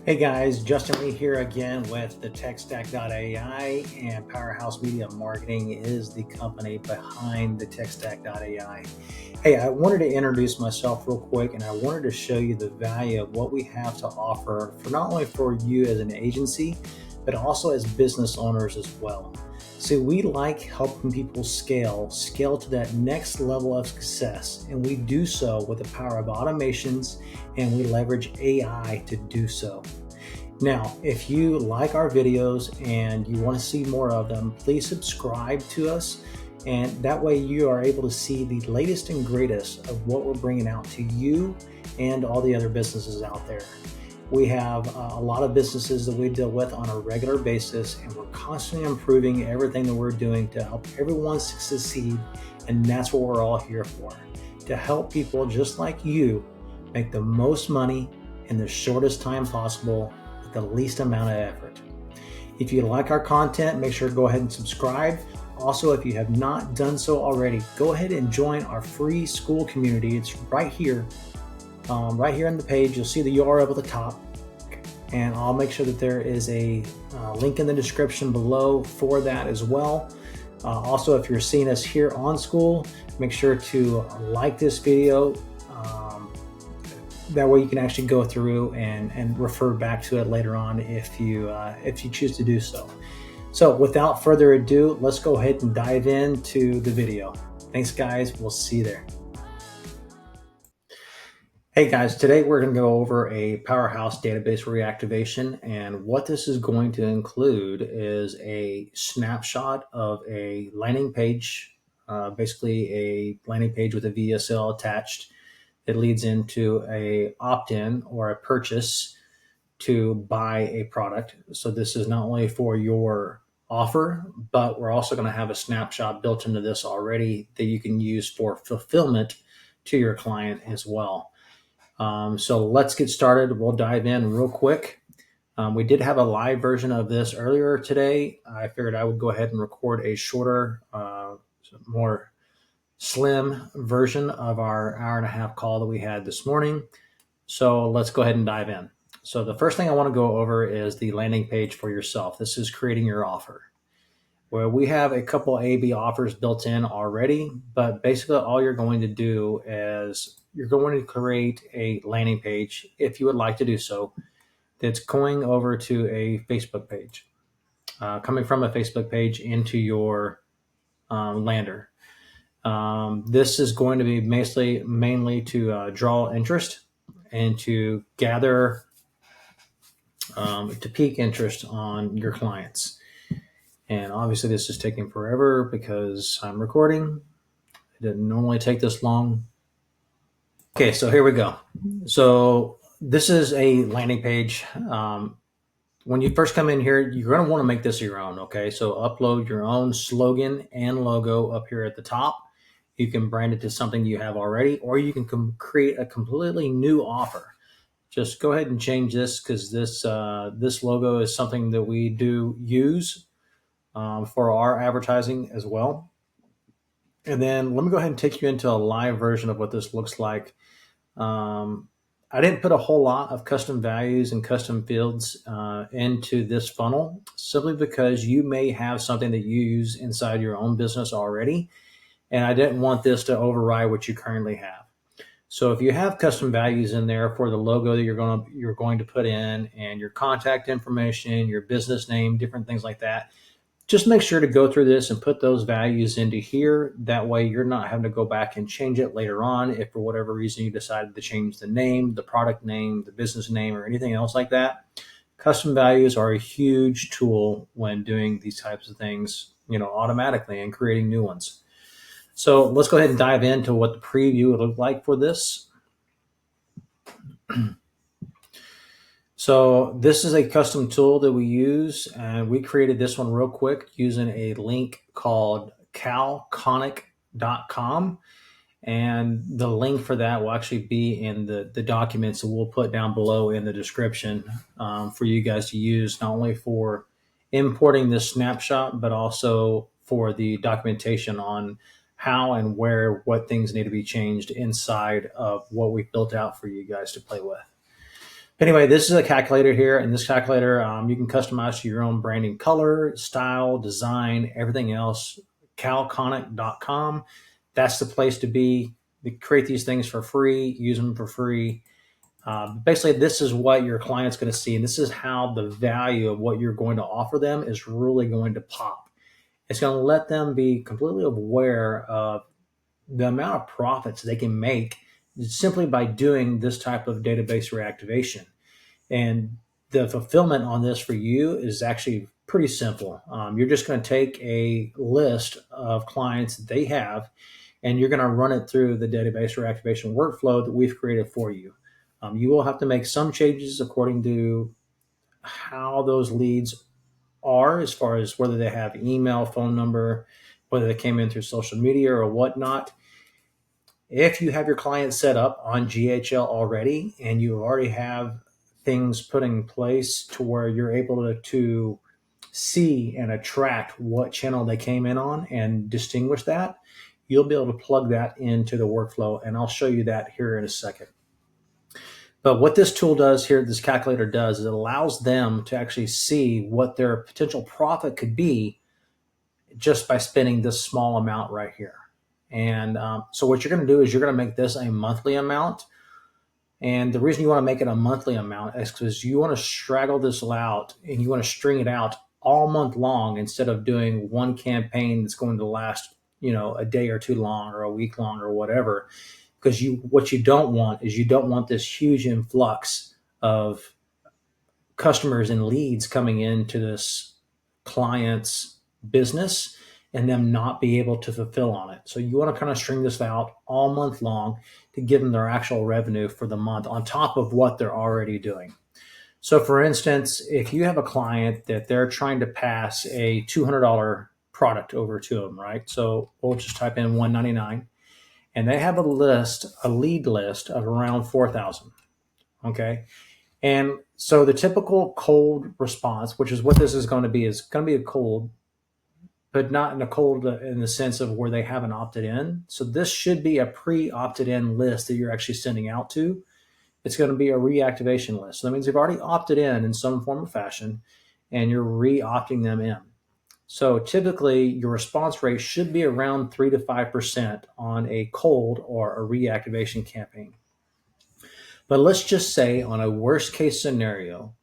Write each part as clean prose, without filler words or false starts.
Hey guys, Justin Lee here again with the TechStack.ai, and Powerhouse Media Marketing is the company behind the TechStack.ai. Hey, I wanted to introduce myself real quick, and I wanted to show you the value of what we have to offer for not only for you as an agency, but also as business owners as well. See, we like helping people scale to that next level of success, and we do so with the power of automations, and we leverage AI to do so. Now, if you like our videos and you want to see more of them, please subscribe to us. And that way you are able to see the latest and greatest of what we're bringing out to you and all the other businesses out there. We have a lot of businesses that we deal with on a regular basis, and we're constantly improving everything that we're doing to help everyone succeed. And that's what we're all here for, to help people just like you make the most money in the shortest time possible with the least amount of effort. If you like our content, make sure to go ahead and subscribe. Also, if you have not done so already, go ahead and join our free school community. It's right here in the page. You'll see the URL at the top, and I'll make sure that there is a link in the description below for that as well. Also, if you're seeing us here on school, make sure to like this video. That way you can actually go through and refer back to it later on if you choose to do so. So without further ado, let's go ahead and dive into the video. Thanks guys, we'll see you there. Hey guys, today we're going to go over a Powerhouse database reactivation, and what this is going to include is a snapshot of a landing page, basically a landing page with a VSL attached. It leads into a opt-in or a purchase to buy a product. So this is not only for your offer, but we're also going to have a snapshot built into this already that you can use for fulfillment to your client as well. So let's get started. We'll dive in real quick. We did have a live version of this earlier today. I figured I would go ahead and record a shorter, more slim version of our hour-and-a-half call that we had this morning. So let's go ahead and dive in. So the first thing I want to go over is the landing page for yourself. This is creating your offer. Well, we have a couple A/B offers built in already, but basically all you're going to do is you're going to create a landing page, if you would like to do so, that's going over to a Facebook page, coming from a Facebook page into your lander. This is going to be mainly to draw interest and to gather, to pique interest on your clients. And obviously this is taking forever because I'm recording. It didn't normally take this long. Okay, so here we go. So this is a landing page. When you first come in here, you're going to want to make this your own, okay? So upload your own slogan and logo up here at the top. You can brand it to something you have already, or you can create a completely new offer. Just go ahead and change this because this logo is something that we do use for our advertising as well. And then let me go ahead and take you into a live version of what this looks like. I didn't put a whole lot of custom values and custom fields into this funnel, simply because you may have something that you use inside your own business already, and I didn't want this to override what you currently have. So if you have custom values in there for the logo that you're going to put in, and your contact information, your business name, different things like that, just make sure to go through this and put those values into here. That way you're not having to go back and change it later on if for whatever reason you decided to change the name, the product name, the business name, or anything else like that. Custom values are a huge tool when doing these types of things, automatically, and creating new ones. So let's go ahead and dive into what the preview would look like for this. So this is a custom tool that we use, and we created this one real quick using a link called calconic.com. And the link for that will actually be in the documents that we'll put down below in the description for you guys to use, not only for importing this snapshot, but also for the documentation on how and where what things need to be changed inside of what we've built out for you guys to play with. Anyway, this is a calculator here, and this calculator you can customize to your own branding, color, style, design, everything else. Calconic.com. That's the place to be. They create these things for free, use them for free. Basically, this is what your client's going to see, and this is how the value of what you're going to offer them is really going to pop. It's going to let them be completely aware of the amount of profits they can make simply by doing this type of database reactivation. And the fulfillment on this for you is actually pretty simple. You're just going to take a list of clients that they have, and you're going to run it through the database reactivation workflow that we've created for you. You will have to make some changes according to how those leads are, as far as whether they have email, phone number, whether they came in through social media or whatnot. If you have your client set up on GHL already and you already have things put in place to where you're able to see and attract what channel they came in on and distinguish that, you'll be able to plug that into the workflow. And I'll show you that here in a second. But what this tool does here, this calculator does, is it allows them to actually see what their potential profit could be just by spending this small amount right here. And so what you're going to do is you're going to make this a monthly amount. And the reason you want to make it a monthly amount is because you want to straggle this out and you want to string it out all month long instead of doing one campaign that's going to last, a day or two long or a week long or whatever. Because what you don't want is you don't want this huge influx of customers and leads coming into this client's business and them not be able to fulfill on it. So you want to kind of string this out all month long to give them their actual revenue for the month on top of what they're already doing. So for instance, if you have a client that they're trying to pass a $200 product over to them, right? So we'll just type in $199 and they have a lead list of around 4,000. Okay. And so the typical cold response, which is what this is going to be a cold, but not in a cold in the sense of where they haven't opted in. So this should be a pre-opted in list that you're actually sending out to. It's going to be a reactivation list. So that means they've already opted in some form or fashion, and you're re-opting them in. So typically your response rate should be around 3 to 5% on a cold or a reactivation campaign. But let's just say on a worst case scenario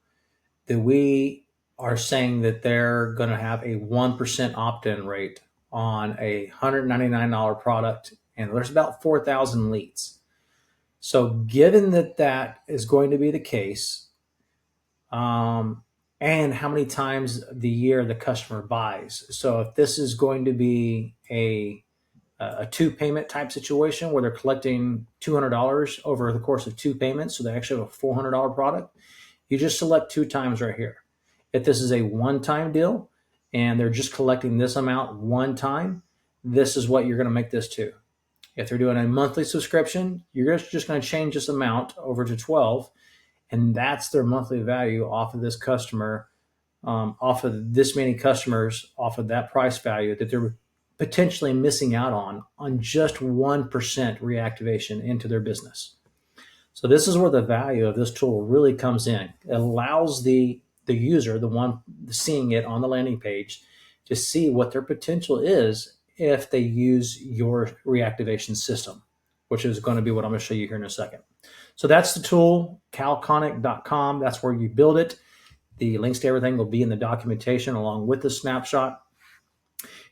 that we are saying that they're going to have a 1% opt-in rate on a $199 product, and there's about 4,000 leads. So given that that is going to be the case, and how many times the year the customer buys. So if this is going to be a two payment type situation where they're collecting $200 over the course of two payments, so they actually have a $400 product, you just select two times right here. If this is a one-time deal and they're just collecting this amount one time, this is what you're going to make this to. If they're doing a monthly subscription, you're just going to change this amount over to 12, and that's their monthly value off of this customer, off of this many customers, off of that price value that they're potentially missing out on just 1% reactivation into their business. So this is where the value of this tool really comes in. It allows the user, the one seeing it on the landing page, to see what their potential is if they use your reactivation system, which is going to be what I'm going to show you here in a second. So that's the tool, calconic.com. That's where you build it. The links to everything will be in the documentation along with the snapshot.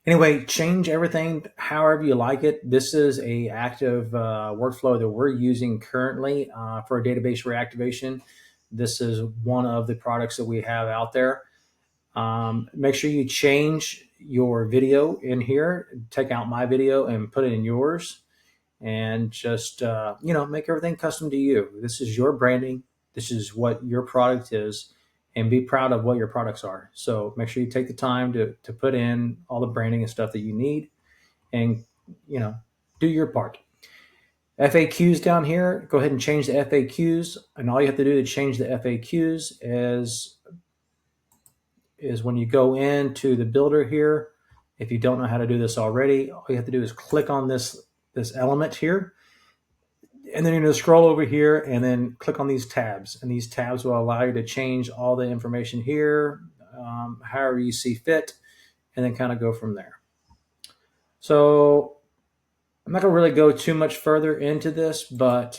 Anyway, change everything however you like it. This is a active workflow that we're using currently for a database reactivation. This is one of the products that we have out there. Make sure you change your video in here. Take out my video and put it in yours, and just make everything custom to you. This is your branding. This is what your product is, and be proud of what your products are. So make sure you take the time to put in all the branding and stuff that you need, and do your part. FAQs down here, go ahead and change the FAQs, and all you have to do to change the FAQs is when you go into the builder here. If you don't know how to do this already, all you have to do is click on this element here. And then you're going to scroll over here and then click on these tabs. And these tabs will allow you to change all the information here, however you see fit, and then kind of go from there. So I'm not going to really go too much further into this, but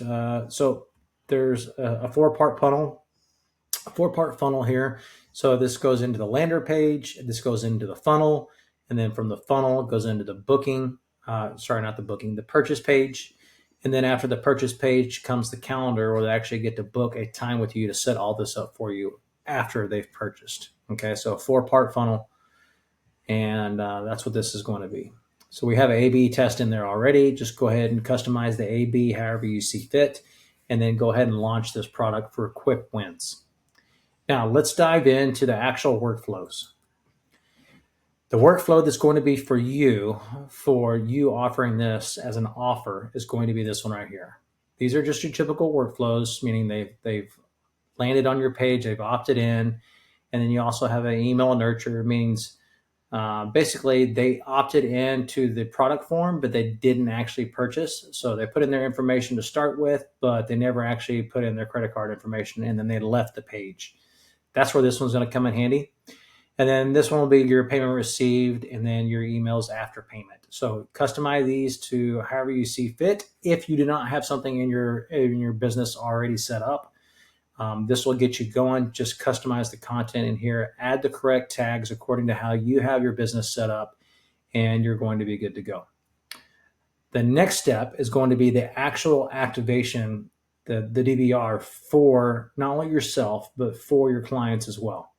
so there's a four-part funnel here. So this goes into the lander page, this goes into the funnel, and then from the funnel it goes into the booking. Sorry, not the booking, the purchase page. And then after the purchase page comes the calendar where they actually get to book a time with you to set all this up for you after they've purchased. Okay, so a four-part funnel, and that's what this is going to be. So we have an A/B test in there already. Just go ahead and customize the A/B however you see fit, and then go ahead and launch this product for quick wins. Now let's dive into the actual workflows. The workflow that's going to be for you offering this as an offer is going to be this one right here. These are just your typical workflows, meaning they've landed on your page, they've opted in, and then you also have an email nurture, means basically they opted into the product form, but they didn't actually purchase. So they put in their information to start with, but they never actually put in their credit card information, and then they left the page. That's where this one's going to come in handy. And then this one will be your payment received, and then your emails after payment. So customize these to however you see fit. If you do not have something in your business already set up, this will get you going. Just customize the content in here, add the correct tags according to how you have your business set up, and you're going to be good to go. The next step is going to be the actual activation, the DVR for not only yourself, but for your clients as well.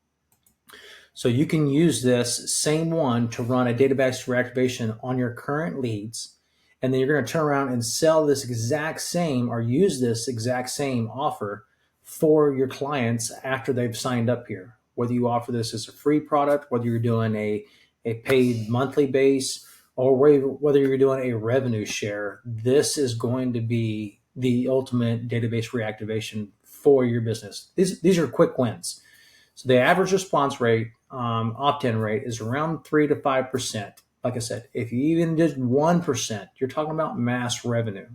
So you can use this same one to run a database reactivation on your current leads. And then you're going to turn around and sell this exact same, or use this exact same offer for your clients after they've signed up here. Whether you offer this as a free product, whether you're doing a paid monthly base, or whether you're doing a revenue share, this is going to be the ultimate database reactivation for your business. These are quick wins. So the average response rate, opt-in rate, is around 3 to 5%. Like I said, if you even did 1%, you're talking about mass revenue.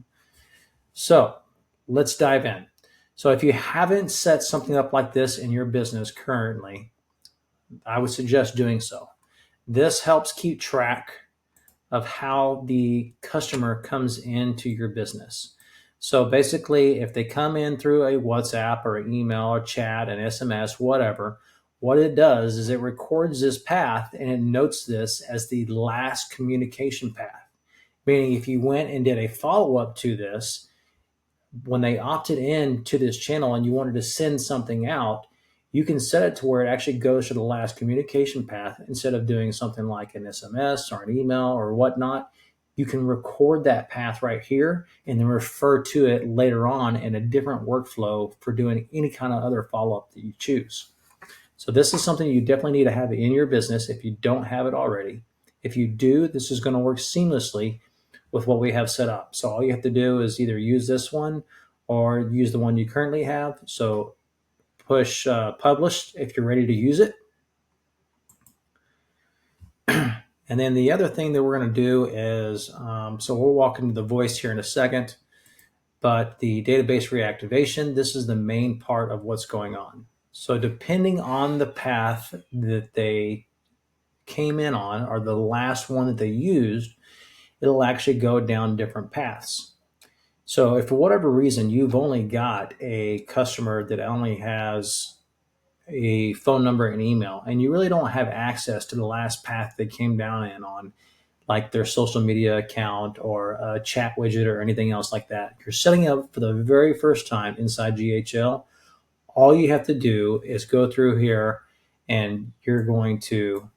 So let's dive in. So if you haven't set something up like this in your business currently, I would suggest doing so. This helps keep track of how the customer comes into your business. So basically, if they come in through a WhatsApp or an email or chat, an SMS, whatever, what it does is it records this path and it notes this as the last communication path. Meaning if you went and did a follow-up to this, when they opted in to this channel and you wanted to send something out, you can set it to where it actually goes to the last communication path instead of doing something like an SMS or an email or whatnot. You can record that path right here and then refer to it later on in a different workflow for doing any kind of other follow-up that you choose. So this is something you definitely need to have in your business if you don't have it already. If you do, this is going to work seamlessly with what we have set up. So all you have to do is either use this one or use the one you currently have. So push publish if you're ready to use it. And then the other thing that we're going to do is, so we'll walk into the voice here in a second, but the database reactivation, this is the main part of what's going on. So depending on the path that they came in on, or the last one that they used, it'll actually go down different paths. So if for whatever reason you've only got a customer that only has a phone number and email, and you really don't have access to the last path they came down in on, like their social media account or a chat widget or anything else like that, you're setting up for the very first time inside GHL, all you have to do is go through here and you're going to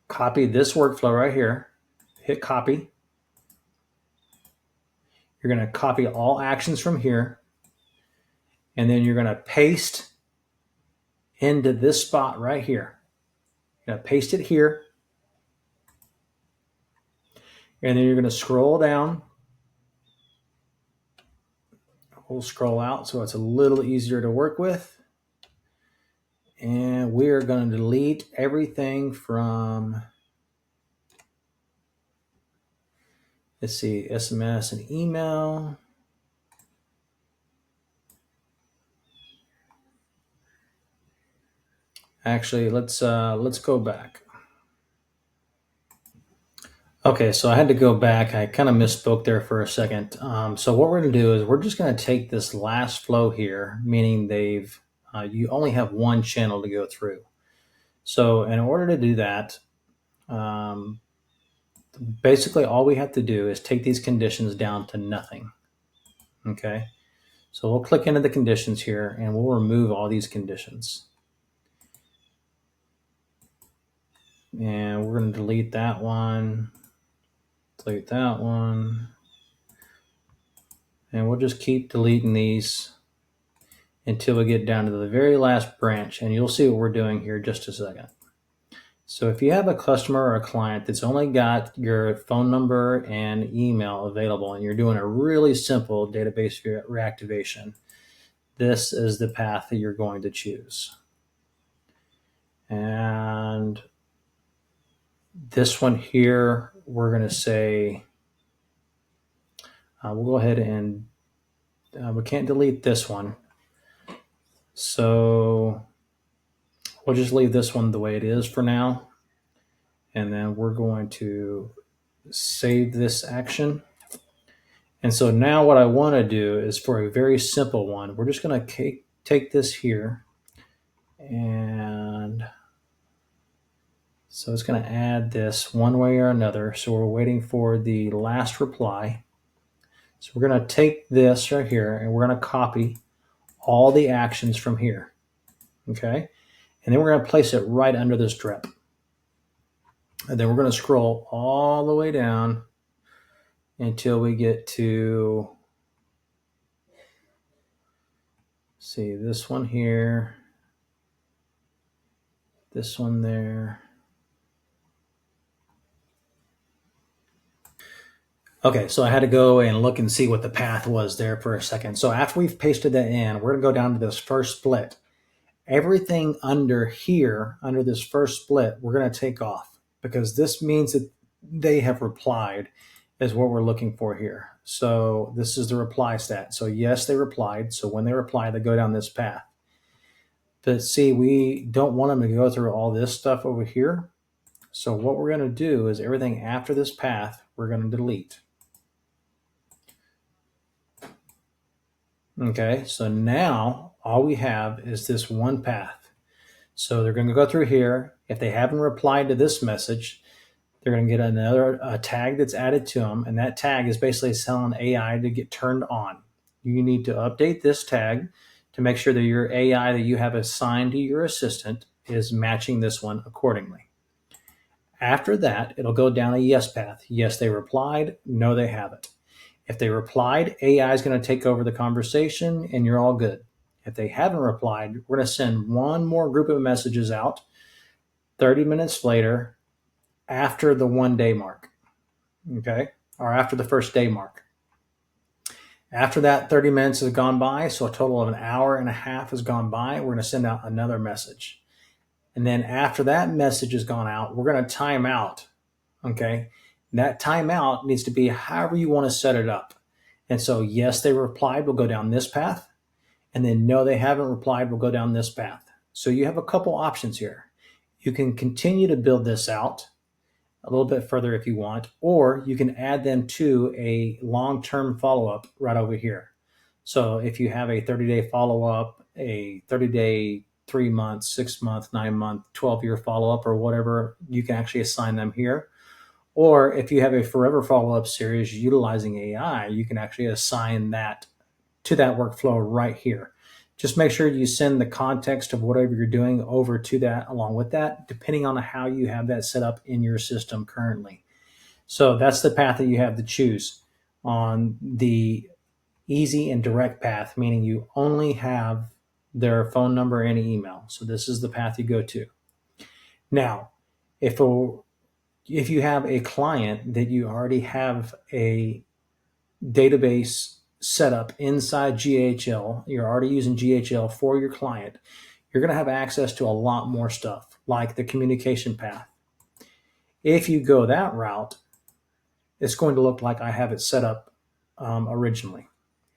copy this workflow right here, hit copy. You're going to copy all actions from here, and then you're going to paste into this spot right here. You're going to paste it here, and then you're going to scroll down. We'll scroll out so it's a little easier to work with. And we are going to delete everything from Let's see, SMS and email. Actually, let's go back. Okay, so I had to go back. I kind of misspoke there for a second. So what we're going to do is we're just going to take this last flow here, meaning you only have one channel to go through. So in order to do that, um, basically all we have to do is take these conditions down to nothing. Okay, so we'll click into the conditions here and we'll remove all these conditions. And we're going to delete that one, delete that one, and we'll just keep deleting these until we get down to the very last branch, and you'll see what we're doing here in just a second. So if you have a customer or a client that's only got your phone number and email available and you're doing a really simple database reactivation, this is the path that you're going to choose. And this one here, we're going to say, we'll go ahead and we can't delete this one. So we'll just leave this one the way it is for now. And then we're going to save this action. And so now what I want to do is for a very simple one, we're just going to take this here. And so it's going to add this one way or another. So we're waiting for the last reply. So we're going to take this right here and we're going to copy all the actions from here. Okay. And then we're going to place it right under this drip. And then we're going to scroll all the way down until we get to, see, this one here, this one there. Okay, so I had to go and look and see what the path was there for a second. So after we've pasted that in, we're going to go down to this first split. Everything under here, under this first split, we're going to take off because this means that they have replied is what we're looking for here. So this is the reply stat. So yes, they replied. So when they reply, they go down this path. But see, we don't want them to go through all this stuff over here. So what we're going to do is everything after this path, we're going to delete. Okay, so now all we have is this one path. So they're going to go through here. If they haven't replied to this message, they're going to get another tag that's added to them. And that tag is basically telling AI to get turned on. You need to update this tag to make sure that your AI that you have assigned to your assistant is matching this one accordingly. After that, it'll go down a yes path. Yes, they replied. No, they haven't. If they replied, AI is going to take over the conversation and you're all good. If they haven't replied, we're going to send one more group of messages out 30 minutes later after the 1 day mark, okay, or after the first day mark. After that 30 minutes has gone by, so a total of an hour and a half has gone by, we're going to send out another message. And then after that message has gone out, we're going to time out, okay? And that timeout needs to be however you want to set it up. And so, yes, they replied, we'll go down this path. And then, no, they haven't replied, we'll go down this path. So you have a couple options here. You can continue to build this out a little bit further if you want, or you can add them to a long-term follow-up right over here. So if you have a 30-day follow-up, a 30-day, 3-month, 6-month, 9-month, 12-year follow-up, or whatever, you can actually assign them here. Or if you have a forever follow-up series utilizing AI, you can actually assign that to that workflow right here. Just make sure you send the context of whatever you're doing over to that along with that, depending on how you have that set up in your system currently. So that's the path that you have to choose on the easy and direct path, meaning you only have their phone number and email. So this is the path you go to. Now, if you have a client that you already have a database set up inside GHL, you're already using GHL for your client, you're going to have access to a lot more stuff like the communication path. If you go that route, it's going to look like I have it set up originally.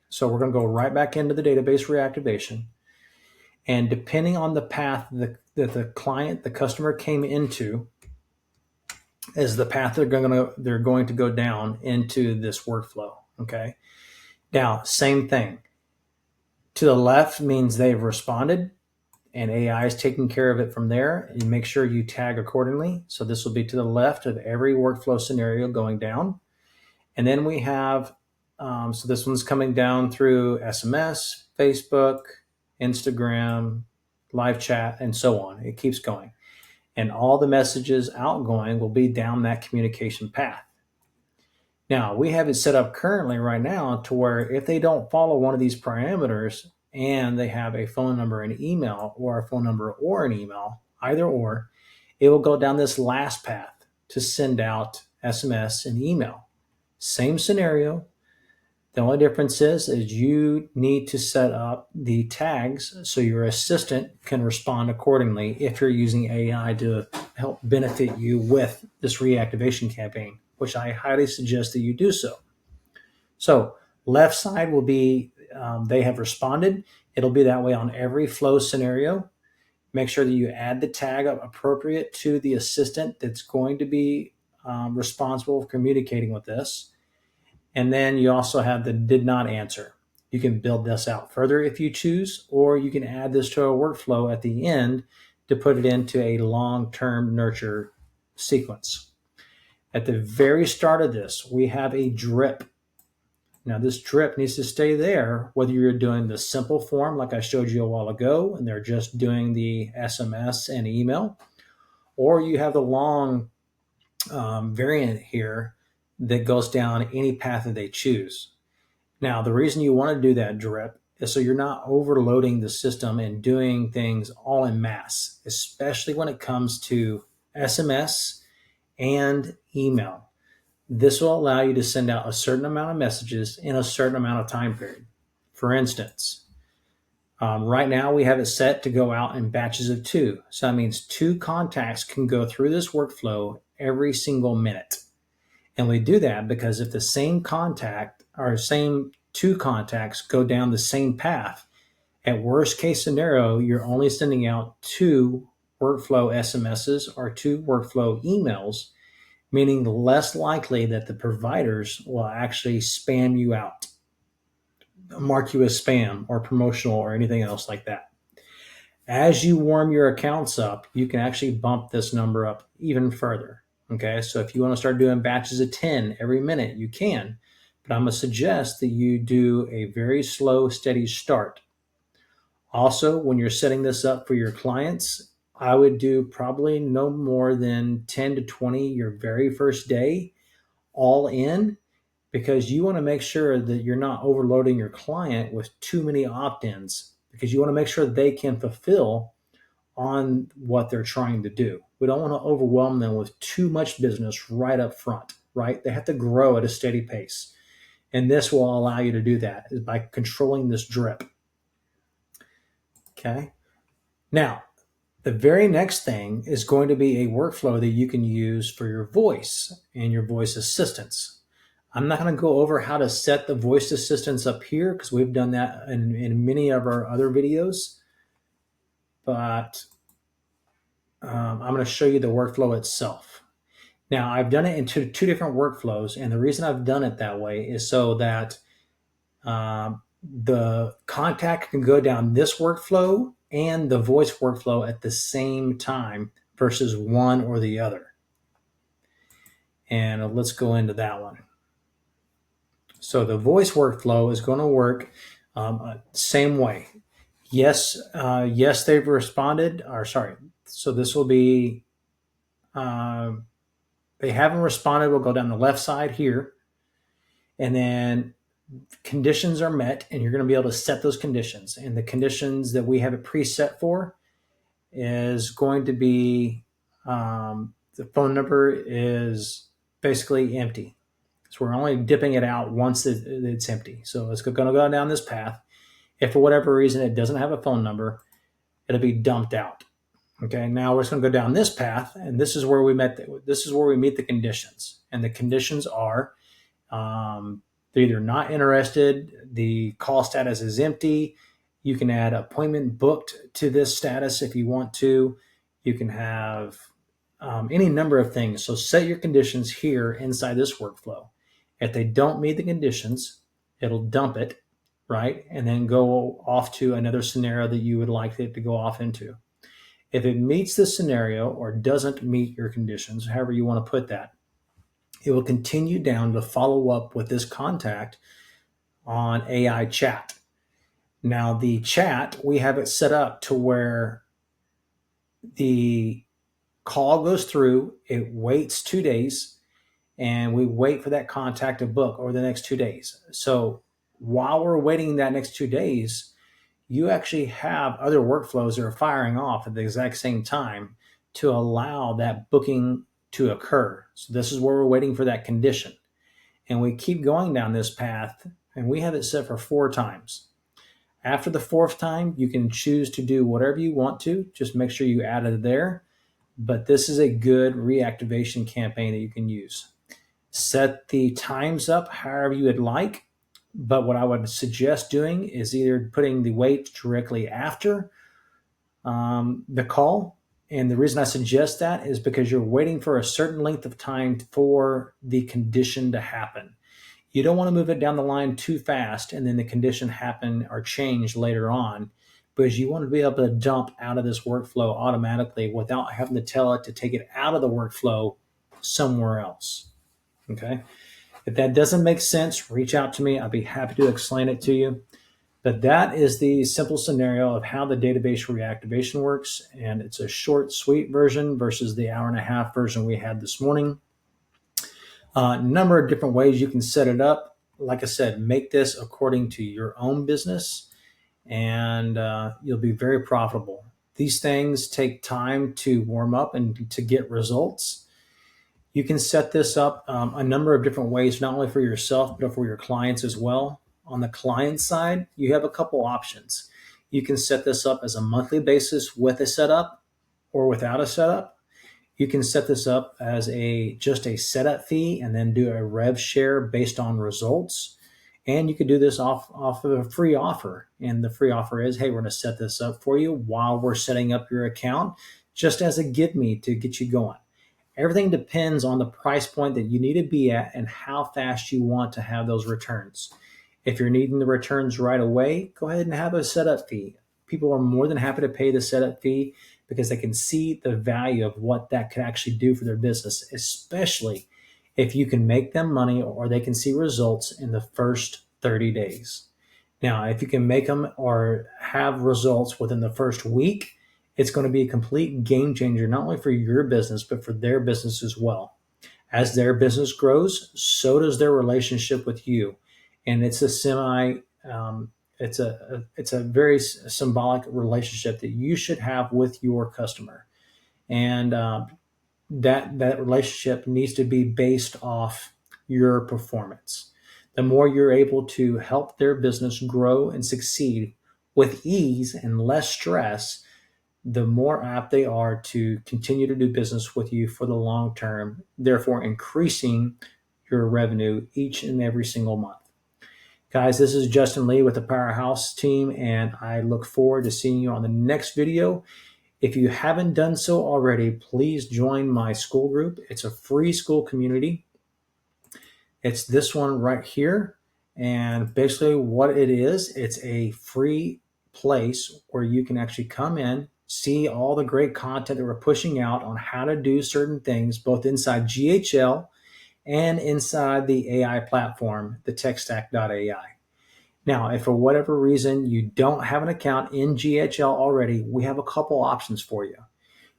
So we're going to go right back into the database reactivation. And depending on the path that the client, the customer came into, is the path they're going to go down into this workflow. Okay. Now, same thing. To the left means they've responded, and AI is taking care of it from there. You make sure you tag accordingly. So this will be to the left of every workflow scenario going down. And then we have, so this one's coming down through SMS, Facebook, Instagram, live chat, and so on. It keeps going. And all the messages outgoing will be down that communication path. Now, we have it set up currently right now to where if they don't follow one of these parameters and they have a phone number and email, or a phone number or an email, either or, it will go down this last path to send out SMS and email. Same scenario. The only difference is you need to set up the tags so your assistant can respond accordingly if you're using AI to help benefit you with this reactivation campaign, which I highly suggest that you do so. So left side will be they have responded. It'll be that way on every flow scenario. Make sure that you add the tag appropriate to the assistant that's going to be responsible for communicating with this. And then you also have the did not answer. You can build this out further if you choose, or you can add this to a workflow at the end to put it into a long-term nurture sequence. At the very start of this, we have a drip. Now this drip needs to stay there, whether you're doing the simple form like I showed you a while ago, and they're just doing the SMS and email, or you have the long variant here that goes down any path that they choose. Now, the reason you want to do that drip is so you're not overloading the system and doing things all in mass, especially when it comes to SMS and email. This will allow you to send out a certain amount of messages in a certain amount of time period. For instance, right now we have it set to go out in batches of 2. So that means 2 contacts can go through this workflow every single minute. And we do that because if the same contact or same 2 contacts go down the same path, at worst case scenario, you're only sending out 2 workflow SMSs or 2 workflow emails, meaning less likely that the providers will actually spam you out, mark you as spam or promotional or anything else like that. As you warm your accounts up, you can actually bump this number up even further. Okay, so if you want to start doing batches of 10 every minute, you can, but I'm going to suggest that you do a very slow, steady start. Also, when you're setting this up for your clients, I would do probably no more than 10 to 20 your very first day, all in, because you want to make sure that you're not overloading your client with too many opt-ins, because you want to make sure they can fulfill on what they're trying to do. We don't want to overwhelm them with too much business right up front, right? They have to grow at a steady pace. And this will allow you to do that is by controlling this drip. Okay. Now, the very next thing is going to be a workflow that you can use for your voice and your voice assistants. I'm not going to go over how to set the voice assistants up here because we've done that in many of our other videos. But I'm going to show you the workflow itself. Now, I've done it in two different workflows, and the reason I've done it that way is so that the contact can go down this workflow and the voice workflow at the same time versus one or the other. And let's go into that one. So the voice workflow is going to work same way. Yes, they've responded, or sorry. So this will be, they haven't responded. We'll go down the left side here. And then conditions are met, and you're going to be able to set those conditions. And the conditions that we have it preset for is going to be the phone number is basically empty. So we're only dipping it out once it's empty. So it's going to go down this path. If for whatever reason it doesn't have a phone number, it'll be dumped out. Okay, now we're just going to go down this path, and this is where we meet the conditions, and the conditions are they're either not interested, the call status is empty. You can add appointment booked to this status if you want to. You can have any number of things. So set your conditions here inside this workflow. If they don't meet the conditions, it'll dump it, right? And then go off to another scenario that you would like it to go off into. If it meets the scenario or doesn't meet your conditions, however you want to put that, it will continue down to follow up with this contact on AI chat. Now, the chat, we have it set up to where the call goes through, it waits 2 days, and we wait for that contact to book over the next 2 days. So while we're waiting that next 2 days, you actually have other workflows that are firing off at the exact same time to allow that booking to occur. So this is where we're waiting for that condition. And we keep going down this path, and we have it set for 4 times. After the 4th time, you can choose to do whatever you want to. Just make sure you add it there. But this is a good reactivation campaign that you can use. Set the times up however you would like. But what I would suggest doing is either putting the wait directly after the call. And the reason I suggest that is because you're waiting for a certain length of time for the condition to happen. You don't want to move it down the line too fast and then the condition happen or change later on, because you want to be able to dump out of this workflow automatically without having to tell it to take it out of the workflow somewhere else. Okay. If that doesn't make sense, reach out to me. I'll be happy to explain it to you. But that is the simple scenario of how the database reactivation works. And it's a short, sweet version versus the hour-and-a-half version we had this morning. Number of different ways you can set it up. Like I said, make this according to your own business, and you'll be very profitable. These things take time to warm up and to get results. You can set this up a number of different ways, not only for yourself, but for your clients as well. On the client side, you have a couple options. You can set this up as a monthly basis with a setup or without a setup. You can set this up as just a setup fee and then do a rev share based on results. And you could do this off of a free offer. And the free offer is, hey, we're going to set this up for you while we're setting up your account, just as a give me to get you going. Everything depends on the price point that you need to be at and how fast you want to have those returns. If you're needing the returns right away, go ahead and have a setup fee. People are more than happy to pay the setup fee because they can see the value of what that could actually do for their business, especially if you can make them money or they can see results in the first 30 days. Now, if you can make them or have results within the first week, it's going to be a complete game changer, not only for your business, but for their business as well. As their business grows, so does their relationship with you. And it's it's a very symbolic relationship that you should have with your customer. And that relationship needs to be based off your performance. The more you're able to help their business grow and succeed with ease and less stress, the more apt they are to continue to do business with you for the long term, therefore increasing your revenue each and every single month. Guys, this is Justin Lee with the Powerhouse team, and I look forward to seeing you on the next video. If you haven't done so already, please join my school group. It's a free school community. It's this one right here. And basically what it is, it's a free place where you can actually come in, see all the great content that we're pushing out on how to do certain things, both inside GHL and inside the AI platform, the techstack.ai. Now, if for whatever reason you don't have an account in GHL already, we have a couple options for you.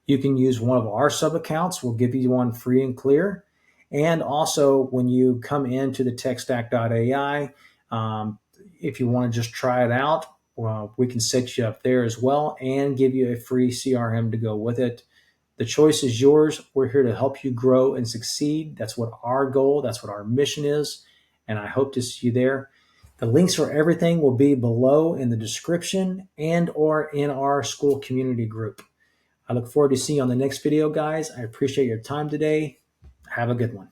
You can use one of our sub accounts. We'll give you one free and clear. And also, when you come into the techstack.ai, if you want to just try it out, well, we can set you up there as well and give you a free CRM to go with it. The choice is yours. We're here to help you grow and succeed. That's what our goal, that's what our mission is. And I hope to see you there. The links for everything will be below in the description and or in our school community group. I look forward to seeing you on the next video, guys. I appreciate your time today. Have a good one.